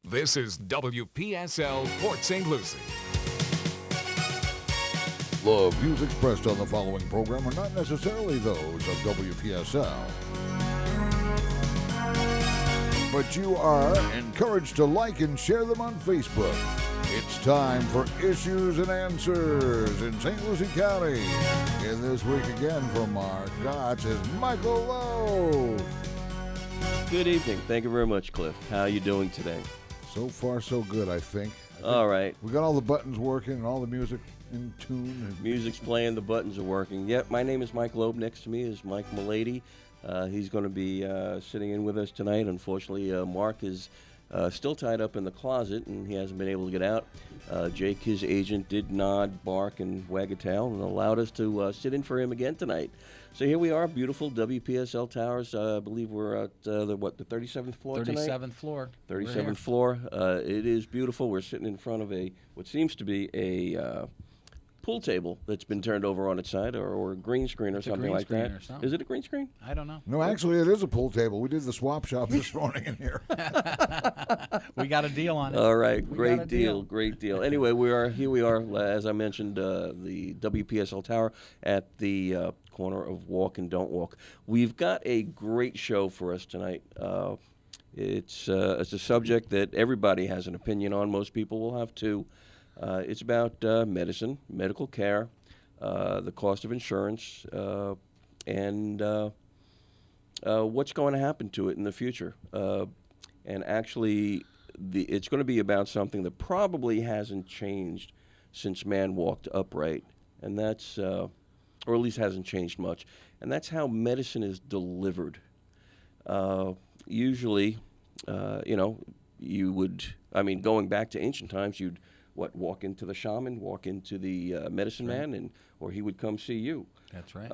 This is WPSL Port St. Lucie. The views expressed on the following program are not necessarily those of WPSL. But you are encouraged to like and share them on Facebook. It's time for Issues and Answers in St. Lucie County. And this week again from our gods is Michael Lowe. Good evening. Thank you very much, Cliff. How are you doing today? So far, so good, I think. All right. We got all the buttons working and all the music in tune. Music's playing, the buttons are working. Yep, my name is Mike Loeb. Next to me is Mike Milady. He's going to be sitting in with us tonight. Unfortunately, Mark is still tied up in the closet, and he hasn't been able to get out. Jake, his agent, did nod, bark, and wag a tail and allowed us to sit in for him again tonight. So here we are, beautiful WPSL Towers. I believe we're at the 37th floor tonight? 37th floor. 37th floor. It is beautiful. We're sitting in front of what seems to be a pool table that's been turned over on its side, or a green screen or something like that. Is it a green screen? I don't know. No, actually, it is a pool table. We did the swap shop this morning in here. We got a deal on it. All right, great deal. Anyway, here we are, as I mentioned, the WPSL Tower at the corner of Walk and Don't Walk. We've got a great show for us tonight. It's a subject that everybody has an opinion on. Most people will have two. It's about medicine, medical care, the cost of insurance, and what's going to happen to it in the future. And actually, it's going to be about something that probably hasn't changed since man walked upright, and that's, or at least hasn't changed much, and that's how medicine is delivered. Usually, you would, going back to ancient times, you'd walk into the shaman, walk into the medicine man, or he would come see you. That's right.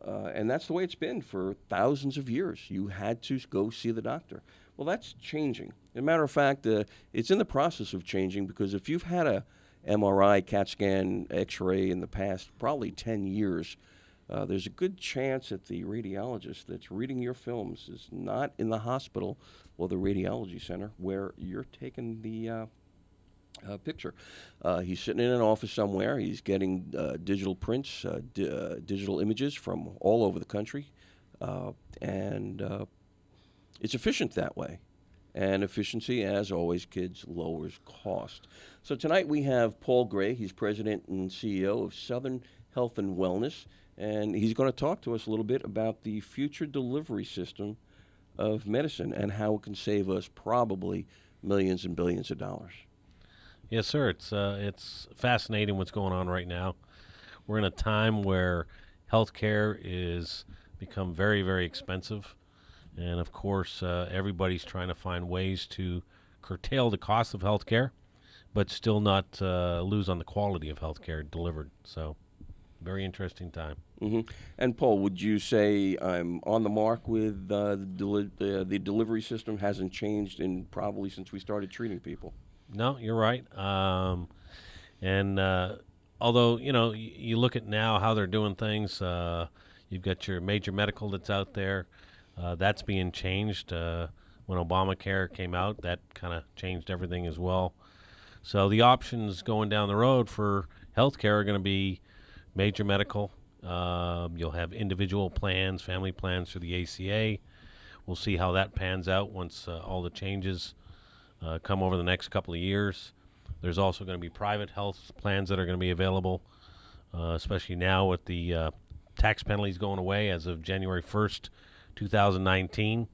And that's the way it's been for thousands of years. You had to go see the doctor. Well, that's changing. As a matter of fact, it's in the process of changing, because if you've had a MRI, CAT scan, X-ray in the past probably 10 years, there's a good chance that the radiologist that's reading your films is not in the hospital or the radiology center where you're taking the picture. He's sitting in an office somewhere. He's getting digital prints, digital images from all over the country, and it's efficient that way. And efficiency, as always, kids, lowers cost. So tonight we have Paul Gray. He's president and CEO of Southern Health and Wellness, and he's going to talk to us a little bit about the future delivery system of medicine and how it can save us probably millions and billions of dollars. Yes, sir. It's fascinating what's going on right now. We're in a time where healthcare is become very, very expensive. And, of course, everybody's trying to find ways to curtail the cost of healthcare, but still not lose on the quality of healthcare delivered. So, very interesting time. Mm-hmm. And, Paul, would you say I'm on the mark with the delivery system hasn't changed in probably since we started treating people? No, you're right. Although, you look at now how they're doing things, you've got your major medical that's out there. That's being changed. When Obamacare came out, that kind of changed everything as well. So the options going down the road for healthcare are going to be major medical. You'll have individual plans, family plans through the ACA. We'll see how that pans out once all the changes come over the next couple of years. There's also going to be private health plans that are going to be available, especially now with the tax penalties going away as of January 1st, 2019.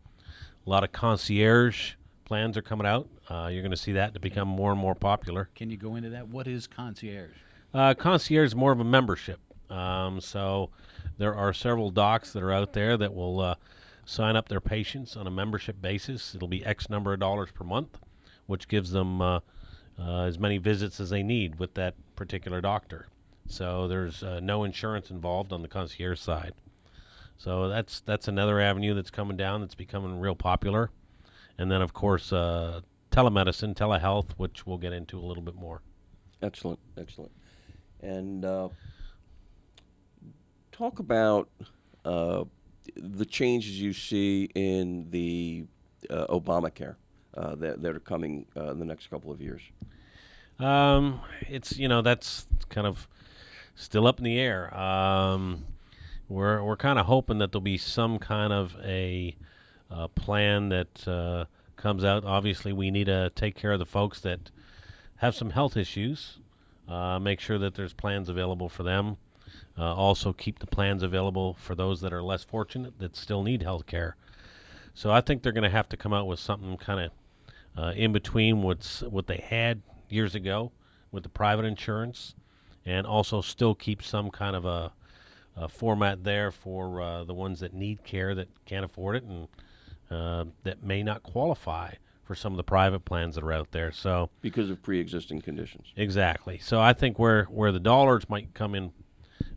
A lot of concierge plans are coming out. You're going to see that to become more and more popular. Can you go into that? What is concierge? Concierge is more of a membership. So there are several docs that are out there that will sign up their patients on a membership basis. It'll be X number of dollars per month, which gives them as many visits as they need with that particular doctor. So there's no insurance involved on the concierge side. So that's another avenue that's coming down that's becoming real popular. And then, of course, telemedicine, telehealth, which we'll get into a little bit more. Excellent. And talk about the changes you see in the Obamacare. that are coming in the next couple of years? It's that's kind of still up in the air. We're kind of hoping that there'll be some kind of a plan that comes out. Obviously, we need to take care of the folks that have some health issues. Make sure that there's plans available for them. Also, keep the plans available for those that are less fortunate that still need health care. So I think they're going to have to come out with something kind of in between what they had years ago with the private insurance, and also still keep some kind of a format there for the ones that need care that can't afford it and that may not qualify for some of the private plans that are out there. So Because of pre-existing conditions. exactly. So I think where the dollars might come in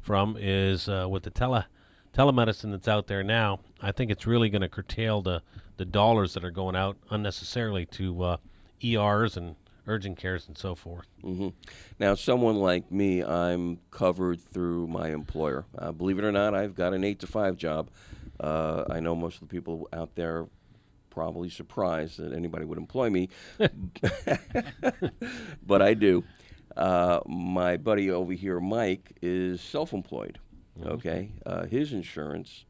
from is with the telemedicine that's out there now. I think it's really going to curtail the dollars that are going out unnecessarily to ERs and urgent cares and so forth. Hmm. Now, someone like me, I'm covered through my employer. Believe it or not, I've got an 8-to-5 job. I know most of the people out there probably surprised that anybody would employ me, but I do. My buddy over here, Mike, is self-employed. Okay, his insurance,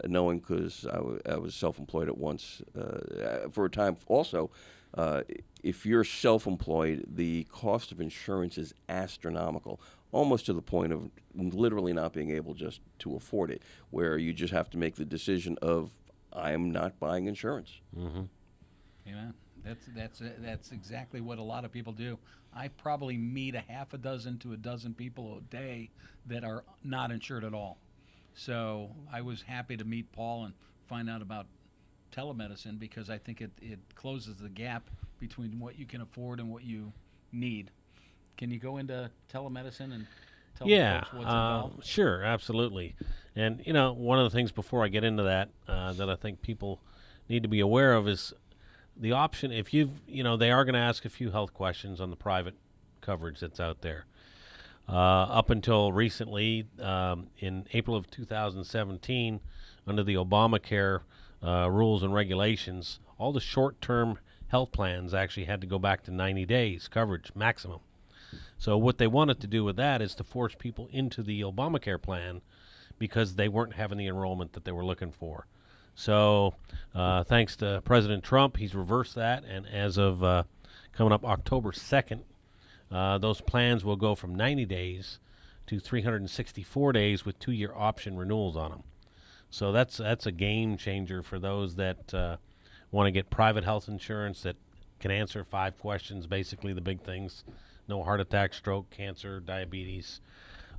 knowing because I was self-employed at once for a time. Also, if you're self-employed, the cost of insurance is astronomical, almost to the point of literally not being able just to afford it, where you just have to make the decision of, I am not buying insurance. Mm-hmm. Yeah, that's exactly what a lot of people do. I probably meet a half a dozen to a dozen people a day that are not insured at all. So I was happy to meet Paul and find out about telemedicine, because I think it closes the gap between what you can afford and what you need. Can you go into telemedicine and tell folks what's involved? Sure, absolutely. And one of the things before I get into that that I think people need to be aware of is the option. If they are going to ask a few health questions on the private coverage that's out there. Up until recently, in April of 2017, under the Obamacare rules and regulations, all the short-term health plans actually had to go back to 90 days coverage maximum. So what they wanted to do with that is to force people into the Obamacare plan because they weren't having the enrollment that they were looking for. So thanks to President Trump, he's reversed that, and as of coming up October 2nd, those plans will go from 90 days to 364 days with 2-year option renewals on them. So that's a game changer for those that want to get private health insurance that can answer 5 questions, basically the big things: no heart attack, stroke, cancer, diabetes.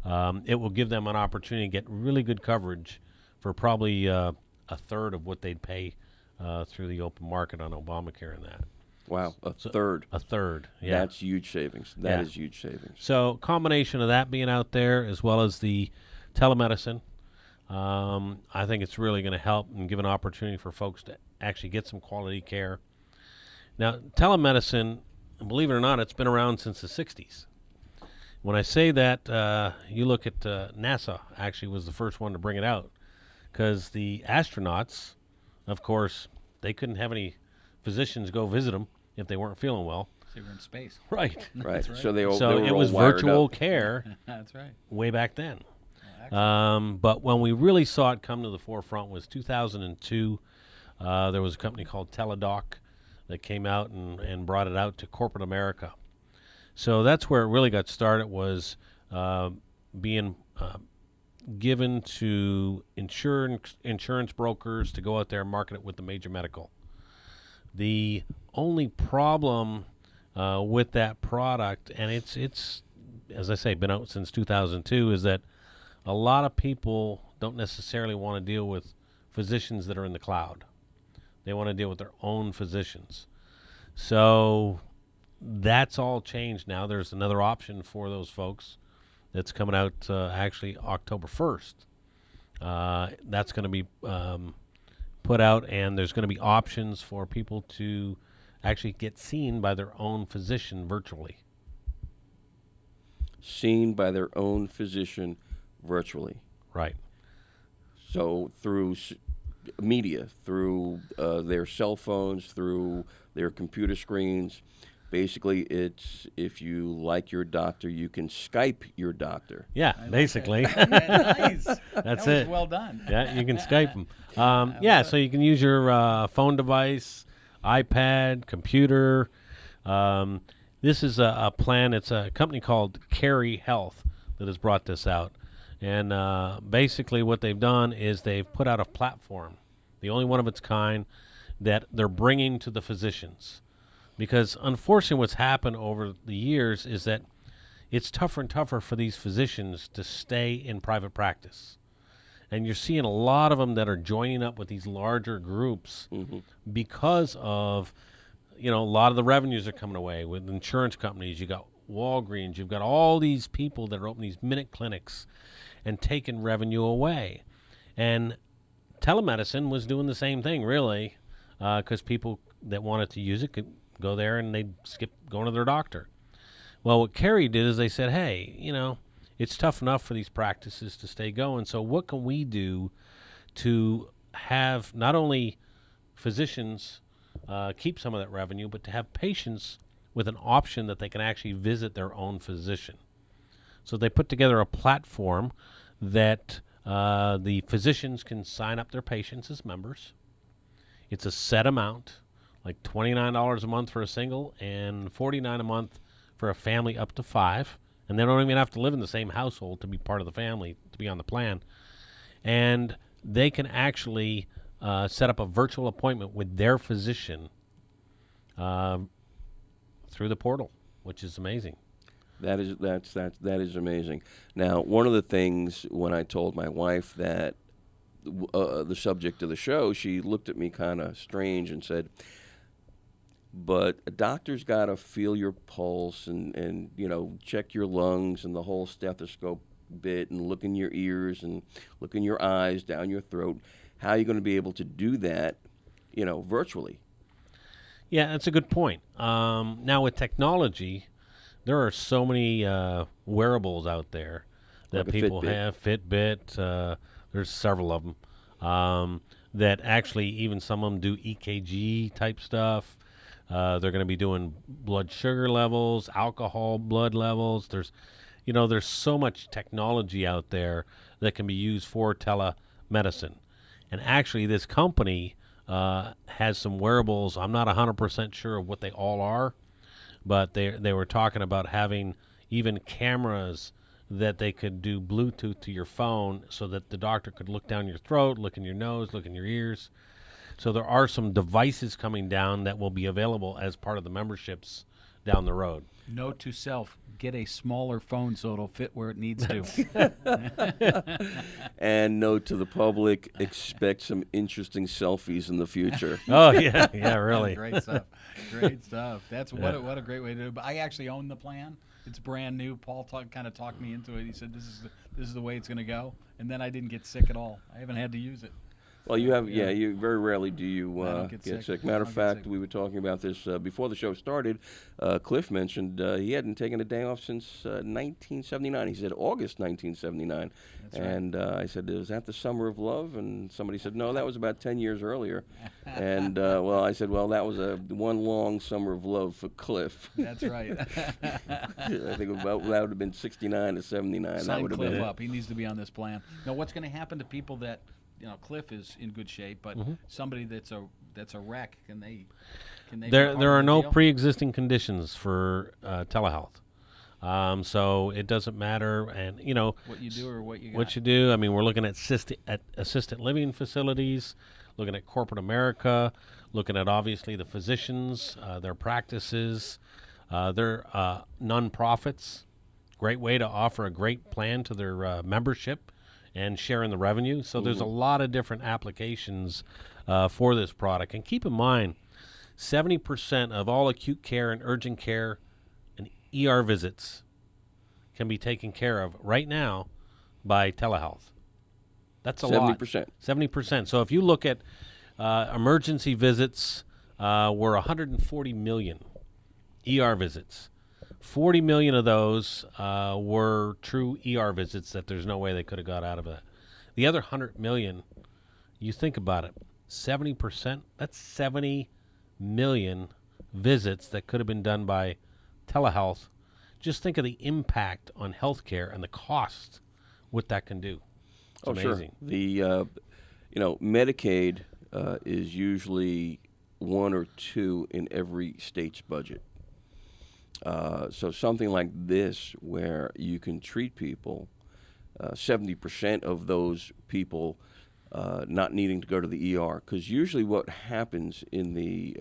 It will give them an opportunity to get really good coverage for probably a third of what they'd pay through the open market on Obamacare and that. Wow, a third. A third, yeah. That's huge savings. That is huge savings. So combination of that being out there as well as the telemedicine, I think it's really going to help and give an opportunity for folks to actually get some quality care. Now, telemedicine, believe it or not, it's been around since the 60s. When I say that, you look at NASA actually was the first one to bring it out, because the astronauts, of course, they couldn't have any physicians go visit them if they weren't feeling well. They were in space. Right. Right. right. So they were It all was wired virtual up. care That's right. way back then. Excellent. But when we really saw it come to the forefront was 2002. There was a company called Teladoc that came out and brought it out to corporate America. So that's where it really got started, was being given to insurance brokers to go out there and market it with the major medical. The only problem with that product, and it's as I say, been out since 2002, is that a lot of people don't necessarily want to deal with physicians that are in the cloud. They want to deal with their own physicians. So that's all changed now. There's another option for those folks that's coming out actually October 1st. That's going to be put out, and there's going to be options for people to actually get seen by their own physician virtually. Seen by their own physician virtually. Right. So through media, through their cell phones, through They're computer screens. Basically, it's if you like your doctor, you can Skype your doctor. Yeah, basically. Nice. That's that it. Was well done. Yeah, you can Skype them. Yeah, so you can use your phone device, iPad, computer. This is a plan. It's a company called Carry Health that has brought this out. And basically what they've done is they've put out a platform, the only one of its kind, that they're bringing to the physicians. Because unfortunately what's happened over the years is that it's tougher and tougher for these physicians to stay in private practice. And you're seeing a lot of them that are joining up with these larger groups because of, a lot of the revenues are coming away with insurance companies. You got Walgreens. You've got all these people that are opening these minute clinics and taking revenue away. And telemedicine was doing the same thing, really, because people that wanted to use it could go there and they'd skip going to their doctor. Well, what Carrie did is they said, hey, it's tough enough for these practices to stay going. So what can we do to have not only physicians keep some of that revenue, but to have patients with an option that they can actually visit their own physician? So they put together a platform that the physicians can sign up their patients as members. It's a set amount, like $29 a month for a single and $49 a month for a family up to 5. And they don't even have to live in the same household to be part of the family, to be on the plan. And they can actually set up a virtual appointment with their physician through the portal, which is amazing. That is amazing. Now, one of the things when I told my wife that the subject of the show, she looked at me kind of strange and said, but a doctor's got to feel your pulse and check your lungs and the whole stethoscope bit and look in your ears and look in your eyes, down your throat. How are you going to be able to do that, virtually? Yeah, that's a good point. Now with technology, there are so many wearables out there that Like people Fitbit. have. Fitbit, there's several of them that actually even some of them do EKG type stuff. They're going to be doing blood sugar levels, alcohol blood levels. There's so much technology out there that can be used for telemedicine. And actually, this company has some wearables. I'm not 100% sure of what they all are, but they were talking about having even cameras that they could do Bluetooth to your phone so that the doctor could look down your throat, look in your nose, look in your ears. So there are some devices coming down that will be available as part of the memberships down the road. Note to self, get a smaller phone so it'll fit where it needs to. And note to the public, expect some interesting selfies in the future. Oh, yeah, really. Great stuff. Great stuff. That's what a great way to do it. But I actually own the plan. It's brand new. Paul kind of talked me into it. He said, this is the way it's going to go. And then I didn't get sick at all. I haven't had to use it. Well, you have, you very rarely do you I don't get get sick. sick. Matter I of don't get fact, sick. we were talking about this before the show started. Cliff mentioned he hadn't taken a day off since 1979. He said August 1979. That's right. And I said, is that the summer of love? And somebody said, no, that was about 10 years earlier. And, I said, well, that was one long summer of love for Cliff. That's right. I think that would have been 69 to 79. That Sign would have Cliff been up. He needs to be on this plan. Now, what's going to happen to people that, Cliff is in good shape, but somebody that's a wreck, can they? There are no pre-existing conditions for telehealth. So it doesn't matter, and what you do or what you got. what you do. I mean, we're looking at assisted living facilities, looking at corporate America, looking at obviously the physicians, their practices, their nonprofits. Great way to offer a great plan to their membership and sharing the revenue. So there's a lot of different applications for this product. And keep in mind, 70% of all acute care and urgent care and ER visits can be taken care of right now by telehealth. That's a 70%. lot. 70%. So if you look at emergency visits, were 140 million ER visits. 40 million of those were true ER visits that there's no way they could have got out of that. The other 100 million, you think about it, 70%, that's 70 million visits that could have been done by telehealth, just think of the impact on healthcare and the cost what that can do. It's amazing. Sure. The Medicaid is usually 1 or 2 in every state's budget. So something like this, where you can treat people, 70% of those people not needing to go to the ER, because usually what happens in the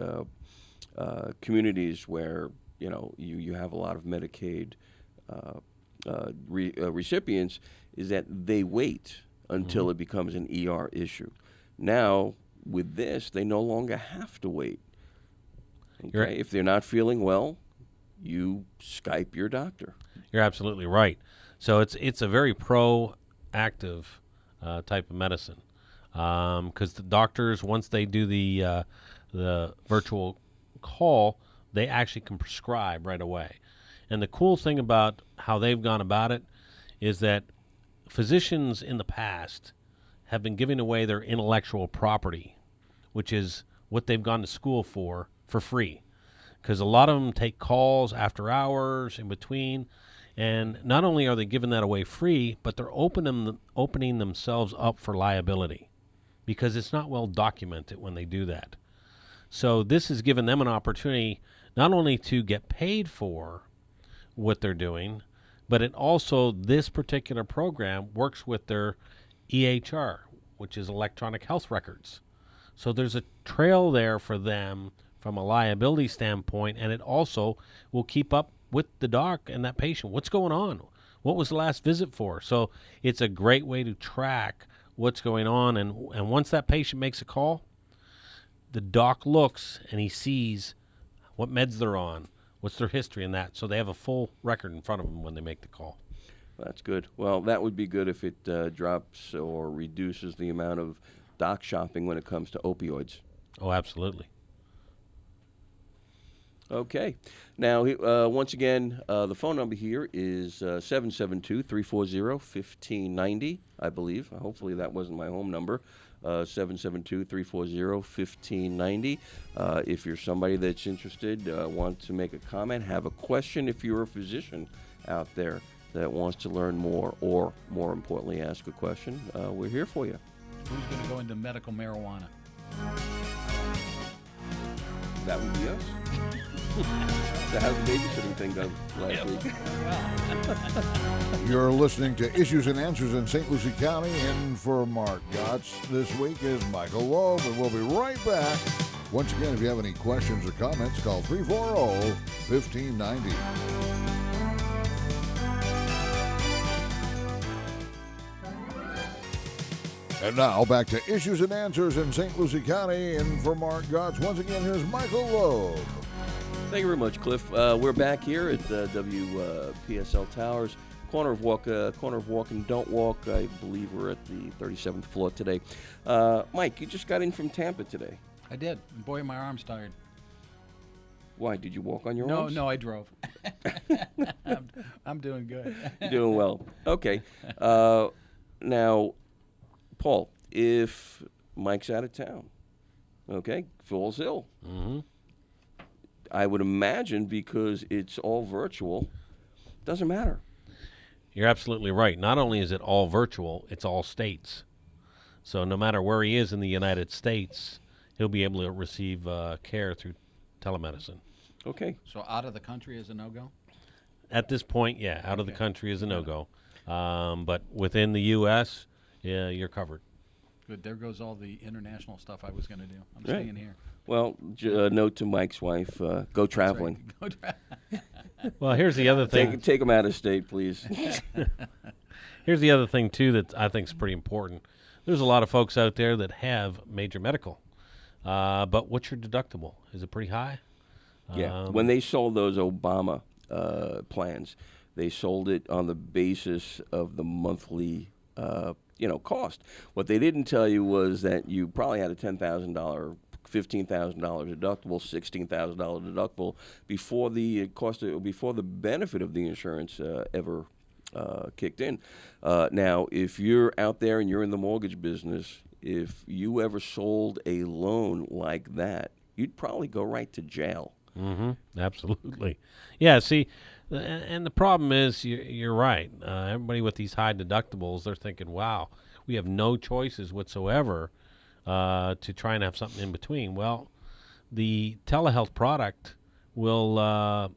communities where you have a lot of Medicaid recipients is that they wait until it becomes an ER issue. Now, with this, they no longer have to wait. Okay? Right. If they're not feeling well, you Skype your doctor. You're absolutely right. So it's a very proactive type of medicine, because the doctors, once they do the virtual call, they actually can prescribe right away. And the cool thing about how they've gone about it is that physicians in the past have been giving away their intellectual property, which is what they've gone to school for free. Because a lot of them take calls after hours, in between, and not only are they giving that away free, but they're opening themselves up for liability, because it's not well documented when they do that. So this has given them an opportunity not only to get paid for what they're doing, but it also, this particular program works with their EHR, which is electronic health records. So there's a trail there for them from a liability standpoint, and it also will keep up with the doc and that patient. What's going on? What was the last visit for? So it's a great way to track what's going on, and once that patient makes a call, the doc looks and he sees what meds they're on, what's their history and that. So they have a full record in front of them when they make the call. That's good. Well, that would be good if it drops or reduces the amount of doc shopping when it comes to opioids. Oh, absolutely. Okay. Now, once again, the phone number here is 772-340-1590, I believe. Hopefully that wasn't my home number. 772-340-1590. If you're somebody that's interested, want to make a comment, have a question, if you're a physician out there that wants to learn more, or more importantly, ask a question, we're here for you. Who's going to go into medical marijuana? That would be us. So how's the babysitting thing go last week? You're listening to Issues and Answers in St. Lucie County. In for Mark Gotts this week is Michael Loeb, and we'll be right back. Once again, if you have any questions or comments, call 340-1590. And now, back to Issues and Answers in St. Lucie County. And for Mark Gotts, once again, here's Michael Loeb. Thank you very much, Cliff. We're back here at WPSL Towers, corner of Walk and Don't Walk. I believe we're at the 37th floor today. Mike, you just got in from Tampa today. I did. Boy, my arm's tired. Why? Did you walk on your arms? No, I drove. I'm doing good. You're doing well. Okay. Now, Paul, if Mike's out of town, okay, falls ill, I would imagine, because it's all virtual, doesn't matter. You're absolutely right. Not only is it all virtual, it's all states. So no matter where he is in the United States, he'll be able to receive care through telemedicine. Okay. So out of the country is a no-go? At this point, yeah, out of the country is a no-go. But within the U.S., yeah, you're covered. Good. There goes all the international stuff I was going to do. I'm staying here. Well, note to Mike's wife, go traveling. Right. Well, here's the other thing. Take him out of state, please. Here's the other thing, too, that I think is pretty important. There's a lot of folks out there that have major medical. But what's your deductible? Is it pretty high? Yeah. When they sold those Obama plans, they sold it on the basis of the monthly cost. What they didn't tell you was that you probably had a $10,000, $15,000 deductible, $16,000 deductible before the before the benefit of the insurance ever kicked in. Now, if you're out there and you're in the mortgage business, if you ever sold a loan like that, you'd probably go right to jail. Absolutely. Yeah, see, and the problem is, you're right. Everybody with these high deductibles, they're thinking, wow, we have no choices whatsoever to try and have something in between. Well, the telehealth product will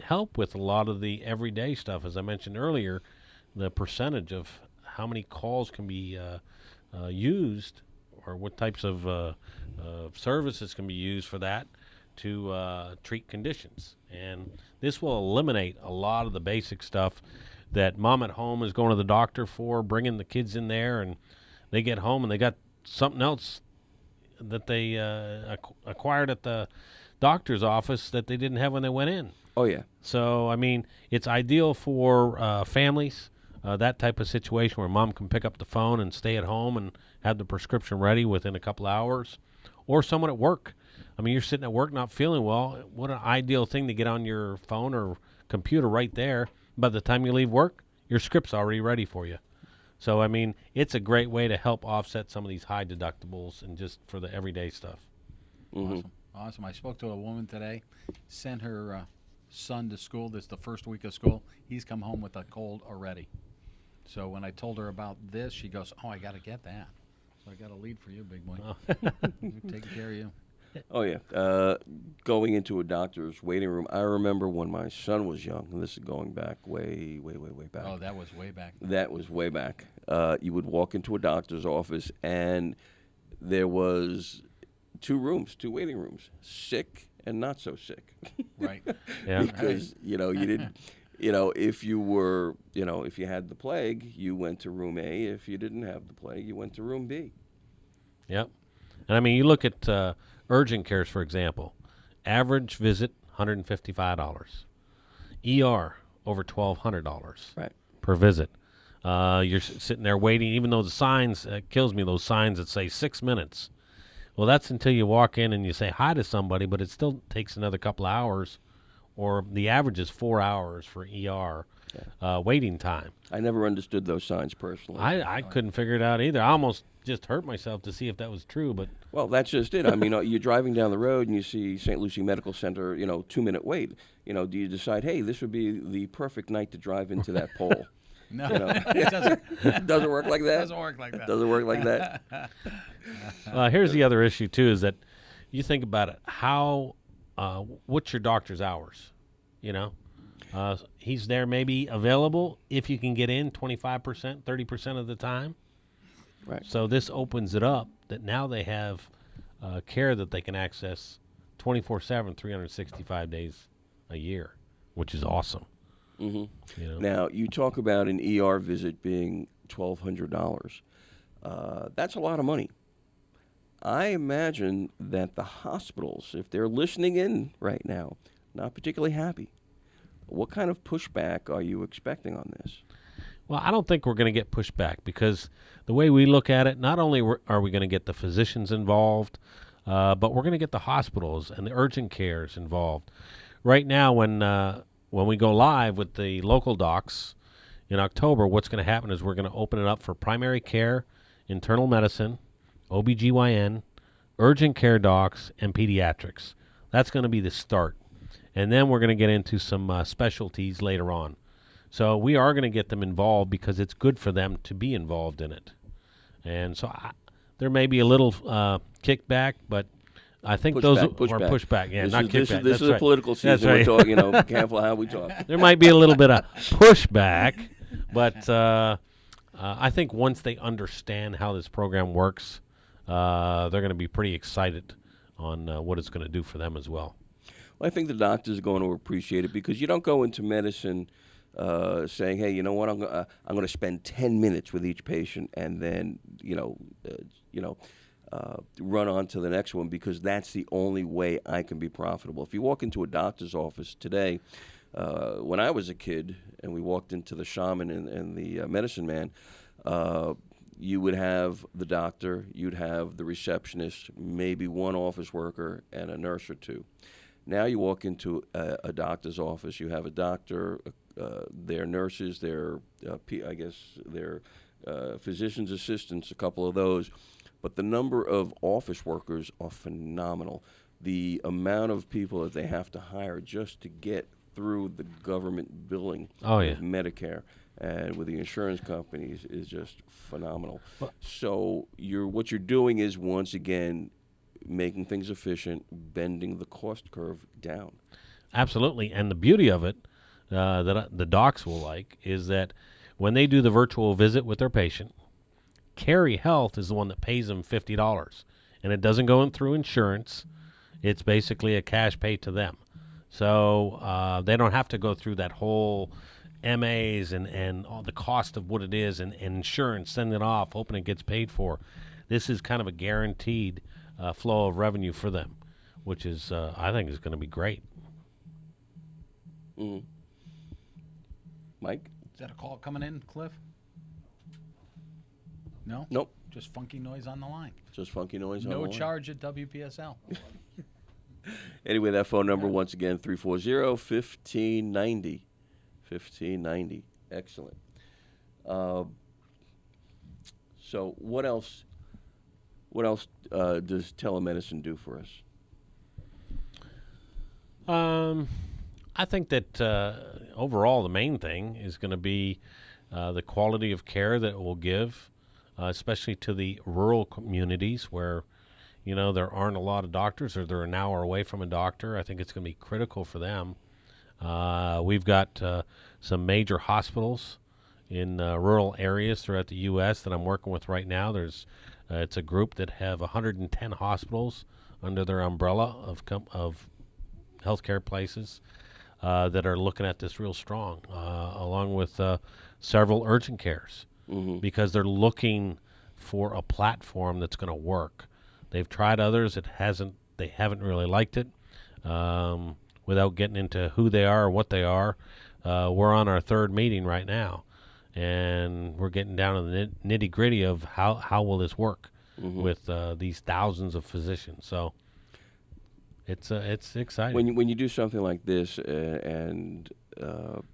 help with a lot of the everyday stuff. As I mentioned earlier, the percentage of how many calls can be used, or what types of services can be used for that to treat conditions. And this will eliminate a lot of the basic stuff that mom at home is going to the doctor for, bringing the kids in there, and they get home and they got something else that they acquired at the doctor's office that they didn't have when they went in. Oh, yeah. So, I mean, it's ideal for families, that type of situation where mom can pick up the phone and stay at home and have the prescription ready within a couple hours, or someone at work. I mean, you're sitting at work not feeling well. What an ideal thing to get on your phone or computer right there. By the time you leave work, your script's already ready for you. So, I mean, it's a great way to help offset some of these high deductibles and just for the everyday stuff. Awesome. I spoke to a woman today, sent her son to school. This is the first week of school. He's come home with a cold already. So when I told her about this, she goes, "Oh, I got to get that." So I got a lead for you, big boy. We're taking care of you. Oh, yeah. Going into a doctor's waiting room. I remember when my son was young, and this is going back way back. Oh, that was way back. That was way back. You would walk into a doctor's office, and there was two waiting rooms, sick and not so sick. Right. Yeah. Because, you didn't, if you were, if you had the plague, you went to room A. If you didn't have the plague, you went to room B. Yep. And I mean, you look at urgent cares, for example. Average visit, $155. ER, over $1,200 per visit. You're sitting there waiting, even though the signs, kills me, those signs that say 6 minutes. Well, that's until you walk in and you say hi to somebody, but it still takes another couple of hours, or the average is 4 hours for ER waiting time. I never understood those signs personally. I couldn't figure it out either. I almost just hurt myself to see if that was true, but... Well, that's just it. I mean, you're driving down the road and you see St. Lucie Medical Center, 2-minute wait. Do you decide, hey, this would be the perfect night to drive into that pole? No, it doesn't. Doesn't work like that? Doesn't work like that. Doesn't work like that? Here's the other issue, too, is that you think about it. What's your doctor's hours? He's there maybe available if you can get in 25%, 30% of the time. Right. So this opens it up that now they have care that they can access 24/7, 365 days a year, which is awesome. Mm-hmm. Now, you talk about an ER visit being $1,200. That's a lot of money. I imagine that the hospitals, if they're listening in right now, not particularly happy. What kind of pushback are you expecting on this? Well, I don't think we're going to get pushback because the way we look at it, not only are we going to get the physicians involved, but we're going to get the hospitals and the urgent cares involved. Right now, when we go live with the local docs in October, what's going to happen is we're going to open it up for primary care, internal medicine, OBGYN, urgent care docs, and pediatrics. That's going to be the start. And then we're going to get into some specialties later on. So we are going to get them involved because it's good for them to be involved in it. And so there may be a little kickback, but I think pushback. Yeah, not kickback. This is a political season. That's right. We're talking, careful how we talk. There might be a little bit of pushback, but I think once they understand how this program works, they're going to be pretty excited on what it's going to do for them as well. Well, I think the doctors are going to appreciate it because you don't go into medicine saying, hey, you know what, I'm going to spend 10 minutes with each patient and then, run on to the next one because that's the only way I can be profitable. If you walk into a doctor's office today, when I was a kid and we walked into the shaman and the medicine man, you would have the doctor, you'd have the receptionist, maybe one office worker, and a nurse or two. Now you walk into a doctor's office, you have a doctor, their nurses, their physician's assistants, a couple of those. But the number of office workers are phenomenal. the amount of people that they have to hire just to get through the government billing with Medicare and with the insurance companies is just phenomenal. So what you're doing is, once again, making things efficient, bending the cost curve down. Absolutely. And the beauty of it that the docs will like is that when they do the virtual visit with their patient, Carry Health is the one that pays them $50. And it doesn't go in through insurance. It's basically a cash pay to them. So they don't have to go through that whole MAs and all the cost of what it is and insurance, send it off, hoping it gets paid for. This is kind of a guaranteed flow of revenue for them, which is, I think, is going to be great. Mm-hmm. Mike? Is that a call coming in, Cliff? No? Nope. Just funky noise on the line. Just funky noise on the line. No charge at WPSL. Anyway, that phone number, once again, 340-1590. 1590. Excellent. So what else does telemedicine do for us? I think that overall the main thing is going to be the quality of care that it will give, especially to the rural communities where, there aren't a lot of doctors, or they're an hour away from a doctor. I think it's going to be critical for them. We've got some major hospitals in rural areas throughout the U.S. that I'm working with right now. It's a group that have 110 hospitals under their umbrella of healthcare places that are looking at this real strong, along with several urgent cares, because they're looking for a platform that's going to work. They've tried others. They haven't really liked it. Without getting into who they are or what they are, we're on our third meeting right now, and we're getting down to the nitty-gritty of how will this work with these thousands of physicians. So it's exciting. When you do something like this, and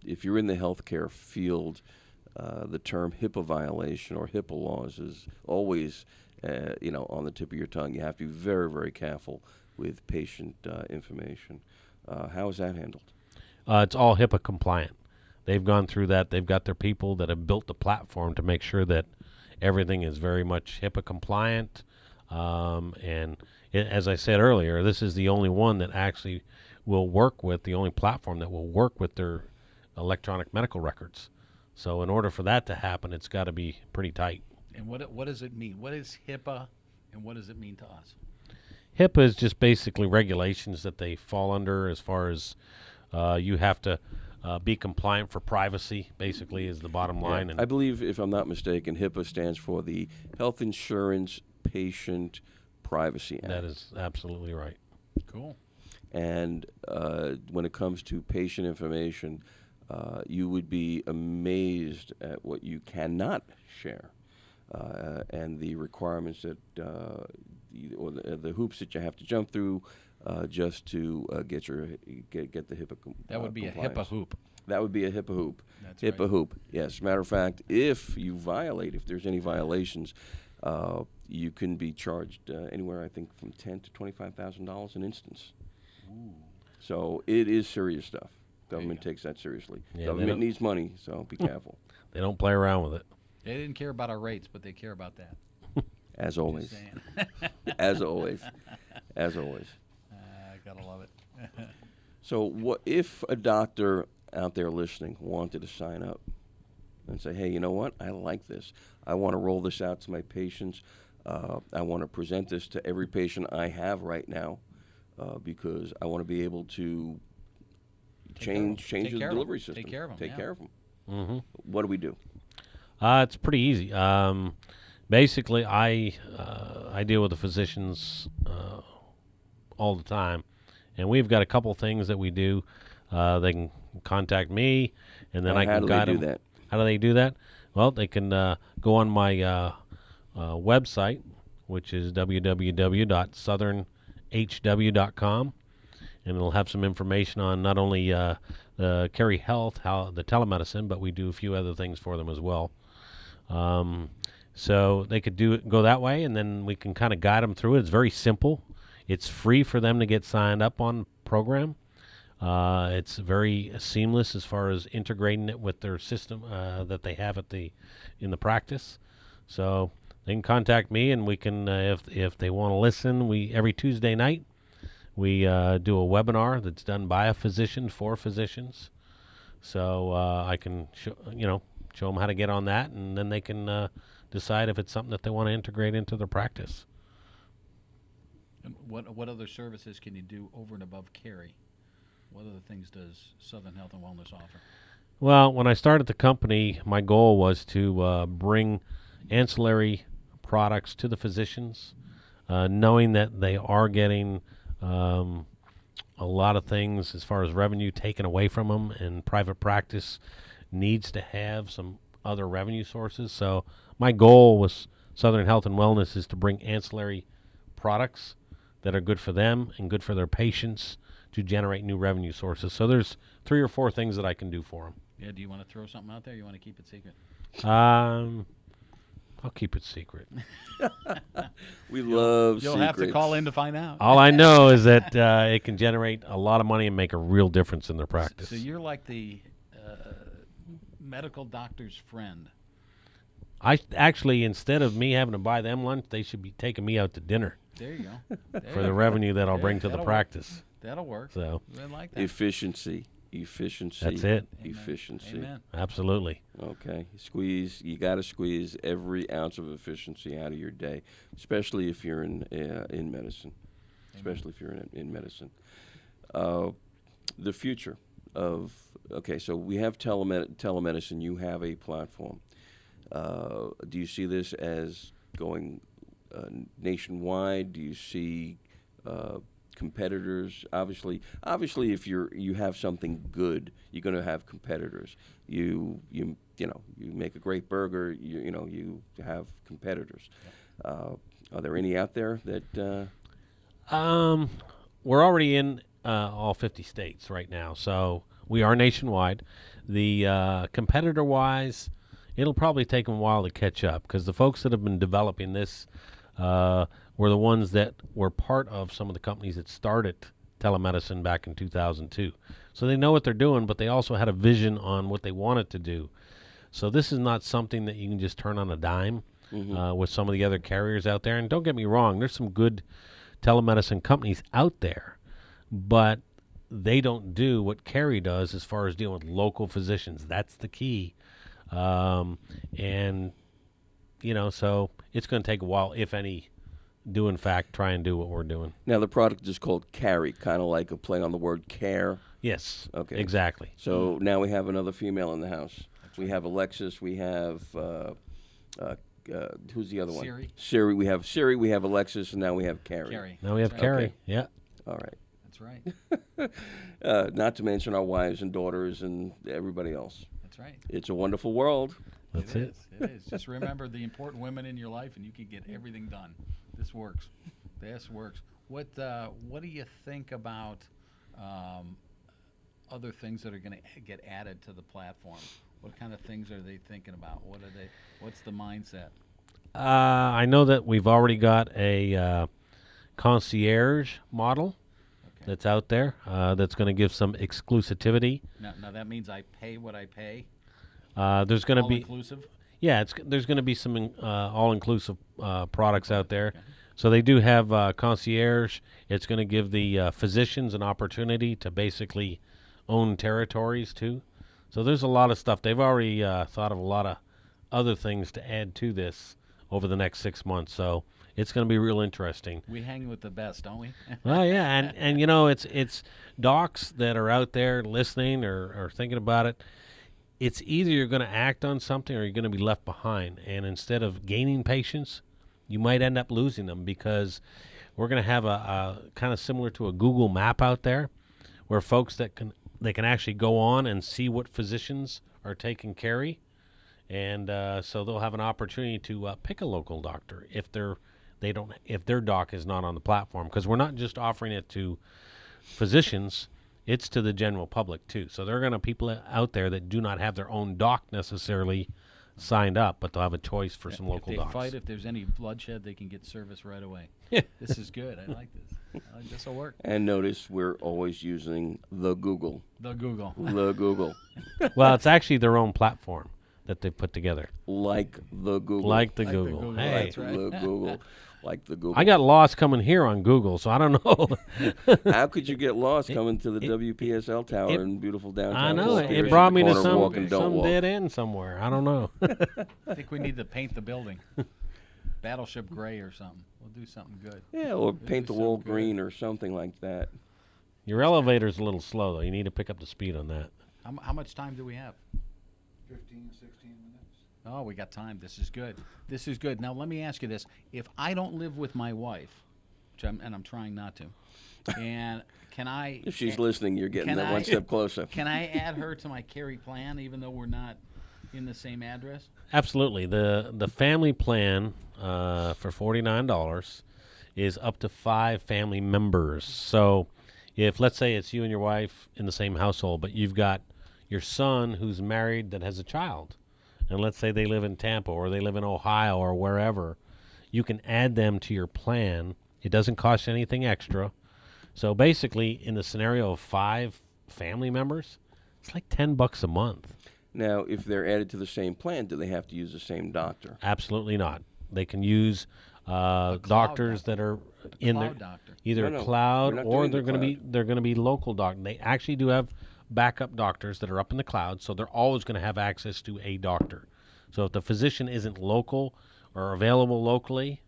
if you're in the healthcare field, the term HIPAA violation or HIPAA laws is always on the tip of your tongue. You have to be very, very careful with patient information. How is that handled? It's all HIPAA compliant. They've gone through that. They've got their people that have built the platform to make sure that everything is very much HIPAA compliant. As I said earlier, this is the only one that actually will work with, the only platform that will work with their electronic medical records. So in order for that to happen, it's got to be pretty tight. And what does it mean? What is HIPAA, and what does it mean to us? HIPAA is just basically regulations that they fall under, as far as you have to be compliant for privacy, basically, is the bottom line. And I believe, if I'm not mistaken, HIPAA stands for the Health Insurance Patient Privacy Act. That is absolutely right. Cool. And when it comes to patient information, you would be amazed at what you cannot share. And the requirements that, or the hoops that you have to jump through just to get the HIPAA. That would be compliance. a HIPAA hoop. That would be a HIPAA hoop. That's HIPAA right. hoop. Yes. Matter of fact, if there's any violations, you can be charged anywhere, I think, from $10,000 to $25,000 an instance. Ooh. So it is serious stuff. Government takes that seriously. Yeah, Government needs money, so be careful. They don't play around with it. They didn't care about our rates, but they care about that. As always. Just saying. As always. As always. Gotta love it. So what if a doctor out there listening wanted to sign up and say, hey, you know what? I like this. I want to roll this out to my patients. I want to present this to every patient I have right now because I want to be able to change the delivery system. Take care of them. Take care of them. Mm-hmm. What do we do? It's pretty easy. Basically, I deal with the physicians all the time, and we've got a couple things that we do. They can contact me, and then I can guide them. How do they do that? How do they do that? Well, they can go on my website, which is www.southernhw.com, and it'll have some information on not only the Carry Health, how the telemedicine, but we do a few other things for them as well. So they could go that way, and then we can kind of guide them through it. It's very simple. It's free for them to get signed up on program. It's very seamless as far as integrating it with their system that they have in the practice. So they can contact me, and we can, if they want to listen, every Tuesday night we do a webinar that's done by a physician for physicians. So I can show them how to get on that, and then they can decide if it's something that they want to integrate into their practice. And what other services can you do over and above Carrie? What other things does Southern Health and Wellness offer? Well, when I started the company, my goal was to bring ancillary products to the physicians, knowing that they are getting a lot of things as far as revenue taken away from them, and private practice needs to have some other revenue sources. So my goal with Southern Health and Wellness is to bring ancillary products that are good for them and good for their patients to generate new revenue sources. So there's 3 or 4 things that I can do for them. Yeah, do you want to throw something out there, or you want to keep it secret? I'll keep it secret. We love You'll secrets. have to call in to find out. All I know is that it can generate a lot of money and make a real difference in their practice. So you're like the medical doctor's friend. I actually, instead of me having to buy them lunch, they should be taking me out to dinner There you go. There for you the go. revenue that I'll Yeah, bring to the that'll work. practice. That'll work. So I like that. Efficiency. that's it. Amen. Efficiency. Amen. Absolutely. Okay. You got to squeeze every ounce of efficiency out of your day, especially if you're in medicine. Especially if you're in medicine. The future of, so we have telemedicine. You have a platform. Do you see this as going nationwide? Do you see competitors? Obviously, if you have something good, you're going to have competitors. You make a great burger. You have competitors. Are there any out there that? We're already in all 50 states right now, so we are nationwide. The competitor-wise, it'll probably take them a while to catch up, because the folks that have been developing this were the ones that were part of some of the companies that started telemedicine back in 2002. So they know what they're doing, but they also had a vision on what they wanted to do. So this is not something that you can just turn on a dime with some of the other carriers out there. And don't get me wrong, there's some good telemedicine companies out there, but they don't do what Carrie does as far as dealing with local physicians. That's the key. And, so it's going to take a while, if any, do in fact try and do what we're doing. Now, the product is called Carrie, kind of like a play on the word care. Yes, Okay. exactly. So now we have another female in the house. We have Alexis. We have who's the other one? Siri. Siri. We have Siri. We have Alexis, and now we have Carrie. Carrie. Now we have That's Carrie. Okay. Yeah. All right. That's right. Not to mention our wives and daughters and everybody else. That's right. It's a wonderful world. That's it. It is. Just remember the important women in your life, and you can get everything done. This works. This works. What do you think about other things that are going to get added to the platform? What kind of things are they thinking about? What's the mindset? I know that we've already got a concierge model that's out there that's going to give some exclusivity. Now that means I pay what I pay. There's going to All be inclusive. Yeah, there's going to be some all-inclusive products out there. Okay. So they do have concierge. It's going to give the physicians an opportunity to basically own territories too. So there's a lot of stuff. They've already thought of a lot of other things to add to this over the next 6 months. So it's going to be real interesting. We hang with the best, don't we? Well, yeah, and it's docs that are out there listening or thinking about it. It's either you're going to act on something or you're going to be left behind. And instead of gaining patients, you might end up losing them, because we're going to have a kind of similar to a Google map out there, where folks they can actually go on and see what physicians are taking Carrie, and so they'll have an opportunity to pick a local doctor if their doc is not on the platform, because we're not just offering it to physicians. It's to the general public too. So there are going to be people out there that do not have their own doc necessarily signed up, but they'll have a choice for some local If they docs. fight, if there's any bloodshed, they can get service right away. This is good. I like this. This will work. And notice we're always using the Google. The Google. The Google. Well, it's actually their own platform that they put together. Like the Google. Like the Like the Google. Google, Hey, that's right. The Google. Like the Google. I got lost coming here on Google, so I don't know. How could you get lost coming to the WPSL tower it- in beautiful downtown? I know. Fort It Pierce brought at me the to corner of Walk and Don't some Walk? dead end somewhere. I don't know. I think we need to paint the building. Battleship gray or something. We'll do something good. Yeah, or paint the do wall something good. green or something like that. Your elevator's a little slow, though. You need to pick up the speed on that. How much time do we have? 15, 16 minutes. Oh, we got time. This is good. This is good. Now, let me ask you this. If I don't live with my wife, and I'm trying not to, and can I... If she's listening, you're getting can that I- one step closer. Can I add her to my carry plan, even though we're not in the same address? Absolutely. The family plan for $49 is up to 5 family members. So if, let's say, it's you and your wife in the same household, but you've got your son who's married that has a child, and let's say they live in Tampa or they live in Ohio or wherever, you can add them to your plan. It doesn't cost you anything extra. So basically, in the scenario of 5 family members, it's like $10 a month. Now, if they're added to the same plan, do they have to use the same doctor? Absolutely not. They can use doctors that are in Cloud their doctor. either No, cloud we're not or doing they're the going to be cloud. they're going to be local doctors. They actually do have backup doctors that are up in the cloud, so they're always going to have access to a doctor. So if the physician isn't local or available locally,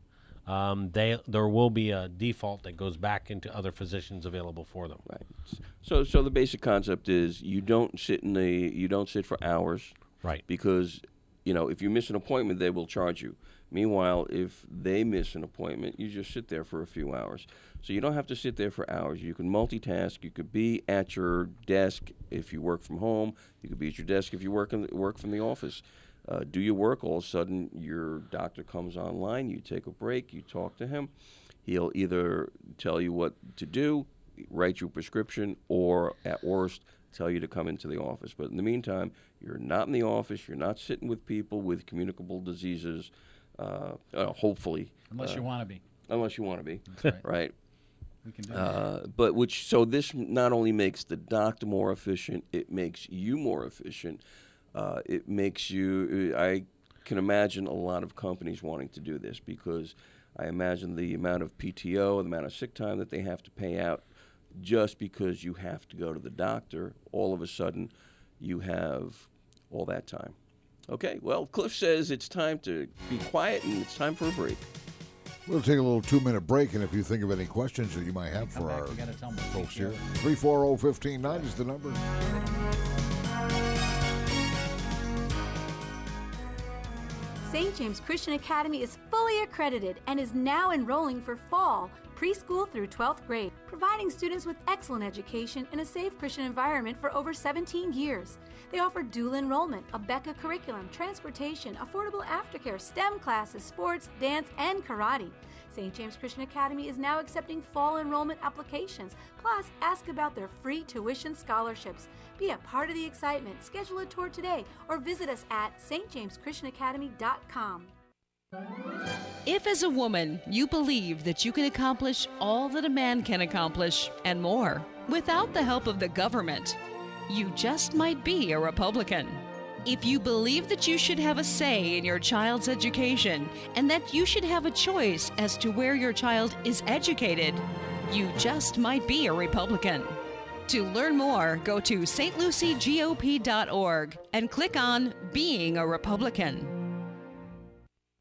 there will be a default that goes back into other physicians available for them. Right. So the basic concept is you don't sit for hours. Right. Because, if you miss an appointment, they will charge you. Meanwhile, if they miss an appointment, you just sit there for a few hours. So you don't have to sit there for hours. You can multitask. You could be at your desk if you work from home. You could be at your desk if you work from the office. Do your work, all of a sudden your doctor comes online, you take a break, you talk to him. He'll either tell you what to do, write you a prescription, or at worst, tell you to come into the office. But in the meantime, you're not in the office, you're not sitting with people with communicable diseases, hopefully. Unless you want to be. Unless you want to be. That's right. Right. We can do that. So this not only makes the doctor more efficient, it makes you more efficient. It makes you, I can imagine a lot of companies wanting to do this because I imagine the amount of PTO, the amount of sick time that they have to pay out just because you have to go to the doctor, all of a sudden you have all that time. Okay, well, Cliff says it's time to be quiet and it's time for a break. We'll take a little 2-minute break, and if you think of any questions that you might have Come for back, our you got to tell me. folks here, 340-1590 is the number. St. James Christian Academy is fully accredited and is now enrolling for fall, preschool through 12th grade, providing students with excellent education in a safe Christian environment for over 17 years. They offer dual enrollment, a BECA curriculum, transportation, affordable aftercare, STEM classes, sports, dance, and karate. St. James Christian Academy is now accepting fall enrollment applications. Plus, ask about their free tuition scholarships. Be a part of the excitement. Schedule a tour today or visit us at stjameschristianacademy.com. If as a woman you believe that you can accomplish all that a man can accomplish and more without the help of the government, you just might be a Republican. If you believe that you should have a say in your child's education and that you should have a choice as to where your child is educated, you just might be a Republican. To learn more, go to stluciegop.org and click on Being a Republican.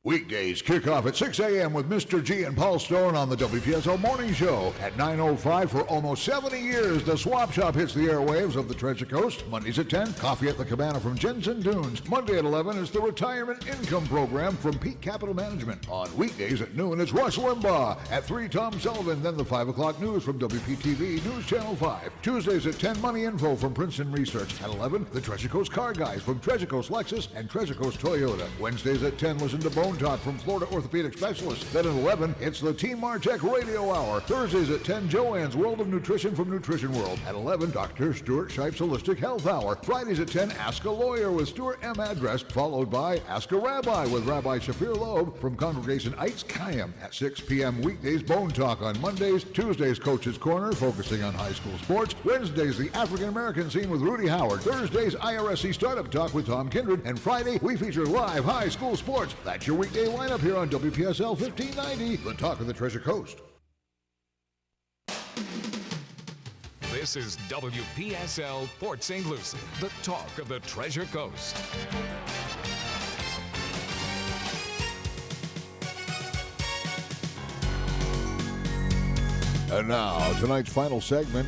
Weekdays kick off at 6 a.m. with Mr. G and Paul Stone on the WPSL Morning Show. At 9:05 for almost 70 years, the Swap Shop hits the airwaves of the Treasure Coast. Mondays at 10, Coffee at the Cabana from Jensen Dunes. Monday at 11 is the Retirement Income Program from Peak Capital Management. On weekdays at noon, it's Rush Limbaugh. At 3, Tom Sullivan. Then the 5 o'clock news from WPTV News Channel 5. Tuesdays at 10, Money Info from Princeton Research. At 11, the Treasure Coast Car Guys from Treasure Coast Lexus and Treasure Coast Toyota. Wednesdays at 10, listen to Bone Talk from Florida Orthopedic Specialists. Then at 11, it's the Team Martech Radio Hour. Thursdays at 10, Joanne's World of Nutrition from Nutrition World. At 11, Dr. Stuart Shipe's Holistic Health Hour. Fridays at 10, Ask a Lawyer with Stuart M. Address, followed by Ask a Rabbi with Rabbi Shafir Loeb from Congregation Eitz Chaim. At 6 p.m. weekdays, Bone Talk on Mondays. Tuesdays, Coach's Corner, focusing on high school sports. Wednesdays, the African American Scene with Rudy Howard. Thursdays, IRSC Startup Talk with Tom Kindred. And Friday, we feature live high school sports. That's your weekday lineup here on WPSL 1590, the talk of the Treasure Coast. This is WPSL Port St. Lucie, the talk of the Treasure Coast. And now, tonight's final segment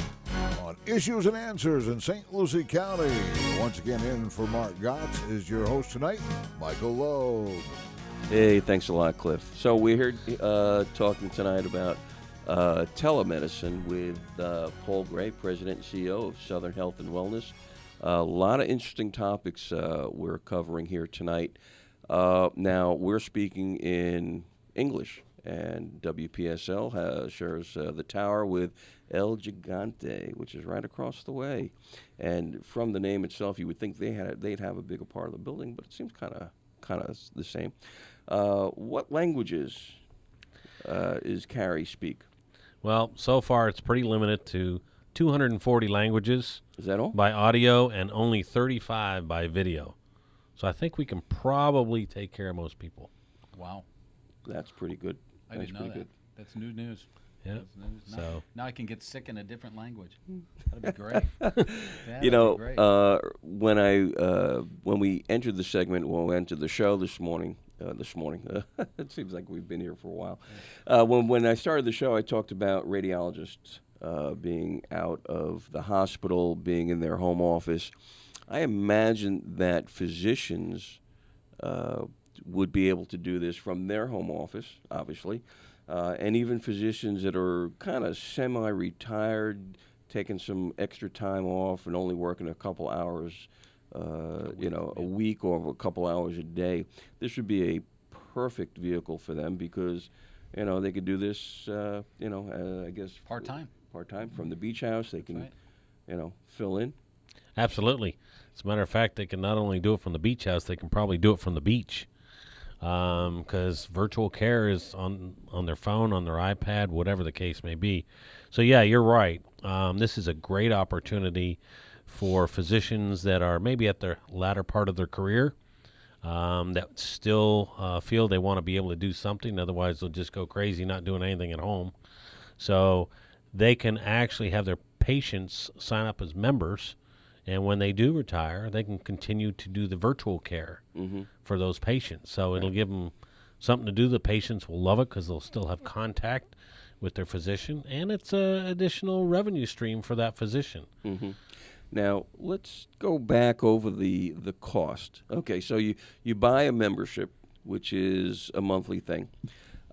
on Issues and Answers in St. Lucie County. Once again, in for Mark Gotts is your host tonight, Michael Loeb. Hey, thanks a lot, Cliff. So we're here talking tonight about telemedicine with Paul Gray, President and CEO of Southern Health and Wellness. A lot of interesting topics we're covering here tonight. Now, we're speaking in English, and WPSL shares the tower with El Gigante, which is right across the way. And from the name itself, you would think they'd have a bigger part of the building, but it seems kind of the same. What languages is Carrie speak? Well, so far it's pretty limited to 240 languages. Is that all? By audio and only 35 by video. So I think we can probably take care of most people. Wow. That's pretty good. I didn't know that. Good. That's new news. Yeah. That's news. So Now I can get sick in a different language. That'd be great. You know, That'd be great. when we entered the segment, when we entered the show this morning, it seems like we've been here for a while. When I started the show, I talked about radiologists being out of the hospital, being in their home office. I imagine that physicians would be able to do this from their home office, obviously, and even physicians that are kind of semi-retired, taking some extra time off and only working a couple hours, a week or a couple hours a day. This would be a perfect vehicle for them because, they could do this, I guess Part-time from the beach house. They can, right. Fill in. absolutely. As a matter of fact, they can not only do it from the beach house, they can probably do it from the beach. Because virtual care is on their phone, on their iPad, whatever the case may be. So, yeah, you're right. This is a great opportunity for physicians that are maybe at their latter part of their career that still feel they want to be able to do something. Otherwise, they'll just go crazy not doing anything at home. So they can actually have their patients sign up as members. And when they do retire, they can continue to do the virtual care for those patients. So it'll give them something to do. The patients will love it because they'll still have contact with their physician, and it's an additional revenue stream for that physician. Mm-hmm. Now, let's go back over the cost. Okay, so you buy a membership, which is a monthly thing.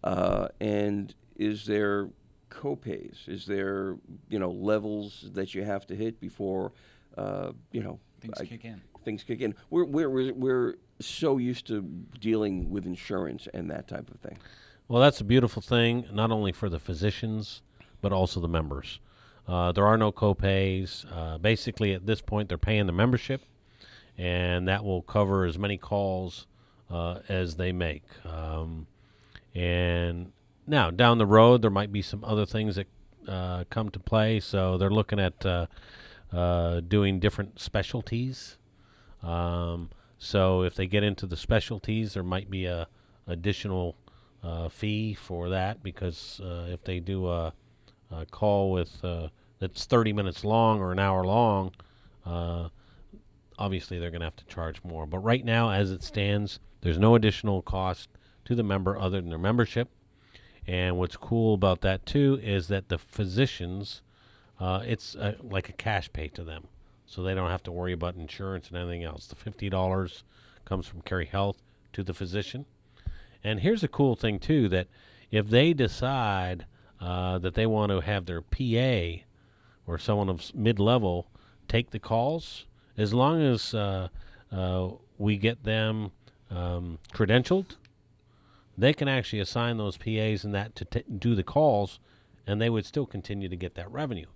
And is there co-pays? Is there, levels that you have to hit before Things kick in. Things kick in. We're so used to dealing with insurance and that type of thing. Well, that's a beautiful thing, not only for the physicians, but also the members. There are no co-pays. Basically, at this point, they're paying the membership, and that will cover as many calls as they make. And now, down the road, there might be some other things that come to play. So they're looking at doing different specialties. So if they get into the specialties, there might be a additional fee for that, because if they do a call with that's 30 minutes long or an hour long, obviously they're going to have to charge more. But right now, as it stands, there's no additional cost to the member other than their membership. And what's cool about that, too, is that the physicians, it's like a cash pay to them. So they don't have to worry about insurance and anything else. The $50 comes from Carry Health to the physician. And here's a cool thing, too, that if they decide that they want to have their PA or someone of mid-level take the calls, as long as we get them credentialed, they can actually assign those PAs and that to do the calls, and they would still continue to get that revenue.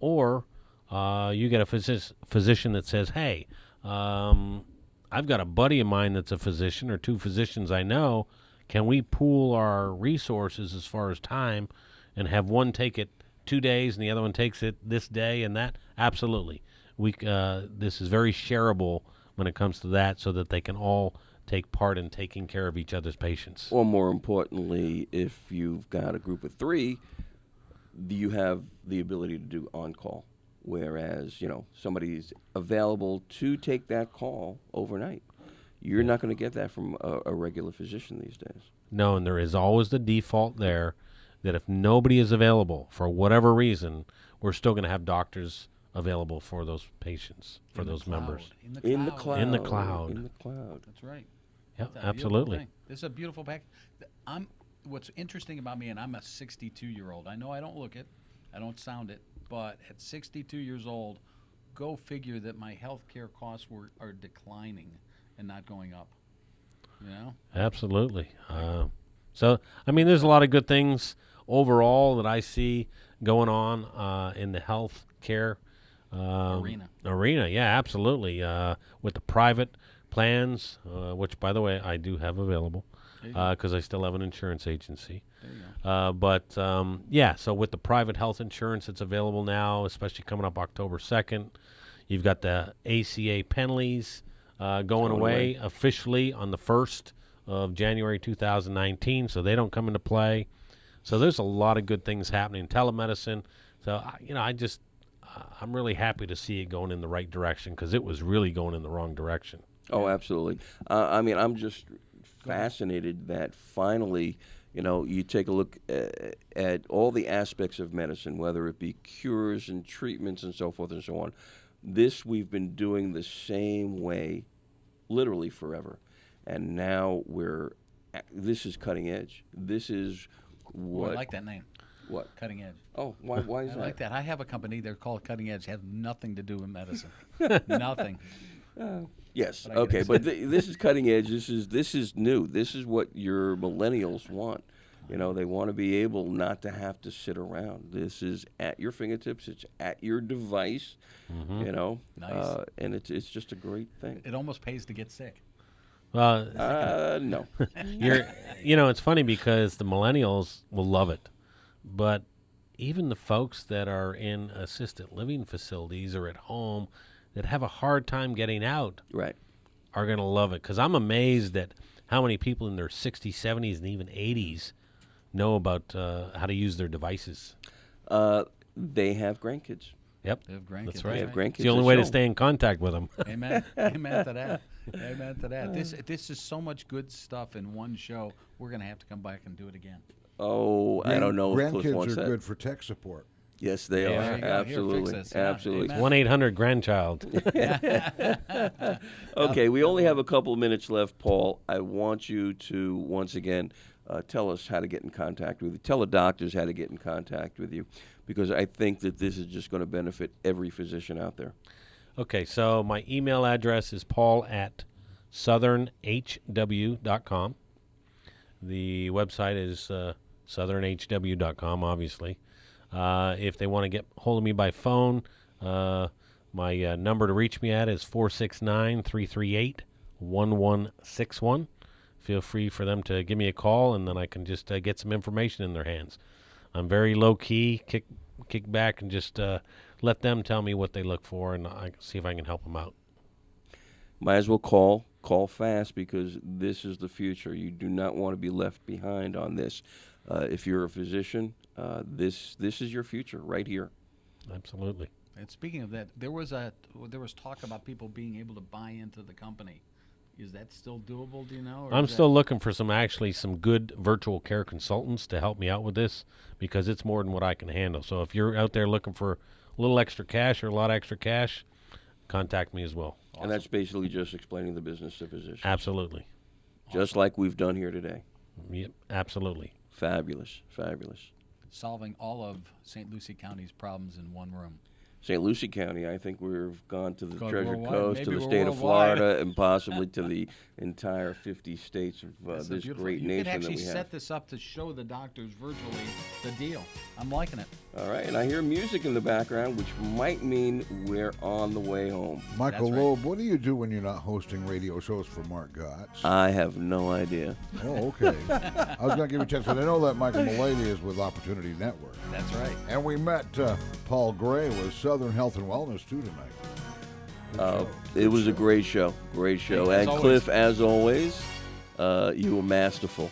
Or you get a physician that says, hey, I've got a buddy of mine that's a physician, or two physicians I know. Can we pool our resources as far as time and have one take it 2 days and the other one takes it this day and that? Absolutely. This is very shareable when it comes to that, so that they can all take part in taking care of each other's patients. Or more importantly, if you've got a group of 3, you have the ability to do on-call, whereas, somebody's available to take that call overnight. You're not going to get that from a regular physician these days. No, and there is always the default there that if nobody is available for whatever reason, we're still going to have doctors available for those patients, for those members. In the cloud. In the cloud. In the cloud. That's right. Yeah, That's a absolutely. beautiful thing. This is a beautiful package. What's interesting about me, and I'm a 62-year-old. I know I don't look it, I don't sound it, but at 62 years old, go figure that my health care costs are declining and not going up. Absolutely. So, there's a lot of good things overall that I see going on in the health care arena. Yeah, absolutely. With the private plans, which, by the way, I do have available because I still have an insurance agency. There you go. So with the private health insurance that's available now, especially coming up October 2nd, you've got the ACA penalties going away officially on the 1st of January 2019, so they don't come into play. So there's a lot of good things happening. Telemedicine. So, I'm really happy to see it going in the right direction, because it was really going in the wrong direction. Oh, absolutely. I'm just fascinated that finally, you take a look at all the aspects of medicine, whether it be cures and treatments and so forth and so on. This we've been doing the same way literally forever. And now this is cutting edge. This is what... I like that name. What? Cutting Edge. Oh, why is that? I like that. I have a company, they're called Cutting Edge. Has nothing to do with medicine. Nothing. Yes. Okay, but this is cutting edge. This is new. This is what your millennials want. They want to be able not to have to sit around. This is at your fingertips. It's at your device. Nice. And it's just a great thing. It almost pays to get sick. Well, no. It's funny because the millennials will love it, but even the folks that are in assisted living facilities or at home that have a hard time getting out, right, are going to love it. Because I'm amazed at how many people in their 60s, 70s, and even 80s know about how to use their devices. They have grandkids. Yep, They have grandkids. that's right. They have grandkids. It's the only way to stay in contact with them. Amen. Amen to that. Amen to that. This is so much good stuff in one show. We're going to have to come back and do it again. Oh, I don't know if Cliff Grandkids wants are that. good for tech support. Yes, they There are. you go. Here, Absolutely. fix this. Yeah, Absolutely. amen. 1-800-GRANDCHILD. Okay, we only have a couple of minutes left, Paul. I want you to, once again, tell us how to get in contact with you. Tell the doctors how to get in contact with you, because I think that this is just going to benefit every physician out there. Okay, so my email address is paul@southernhw.com. The website is southernhw.com, obviously. If they want to get hold of me by phone, my number to reach me at is 469-338-1161. Feel free for them to give me a call, and then I can just get some information in their hands. I'm very low-key, kick back, and just let them tell me what they look for, and I can see if I can help them out. Might as well call fast, because this is the future. You do not want to be left behind on this. If you're a physician, this is your future right here. Absolutely. And speaking of that, there was talk about people being able to buy into the company. Is that still doable, do you know? I'm still looking for some good virtual care consultants to help me out with this, because it's more than what I can handle. So if you're out there looking for a little extra cash or a lot of extra cash, contact me as well. Awesome. And that's basically just explaining the business to physicians. Absolutely. Just like we've done here today. Yep, absolutely. Fabulous, fabulous. solving all of St. Lucie County's problems in one room. St. Lucie County, I think we've gone to the Gone Treasure worldwide. Coast, Maybe to the we're state of worldwide. Florida, and possibly to the entire 50 states of That's this beautiful. great you nation could that actually we have. set this up to show the doctors virtually the deal. I'm liking it. All right, and I hear music in the background, which might mean we're on the way home. Michael That's right. Loeb, what do you do when you're not hosting radio shows for Mark Gotts? I have no idea. Oh, okay. I was going to give you a chance, but I know that Michael Mullady is with Opportunity Network. That's right. And we met Paul Gray with Southern Health and Wellness, too, tonight. Good show. It was a great show. Great show. As And always. Cliff, as always, you were masterful.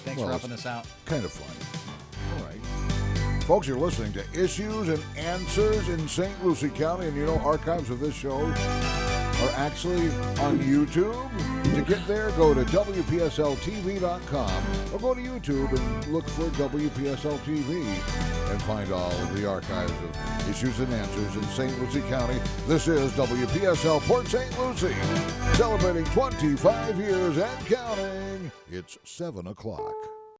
Thanks Well, for helping us out. Kind of fun. All right. Folks, you're listening to Issues and Answers in St. Lucie County, and you know archives of this show are actually on YouTube. To get there, go to WPSLTV.com or go to YouTube and look for WPSL TV and find all of the archives of Issues and Answers in St. Lucie County. This is WPSL Port St. Lucie, celebrating 25 years and counting. It's 7 o'clock.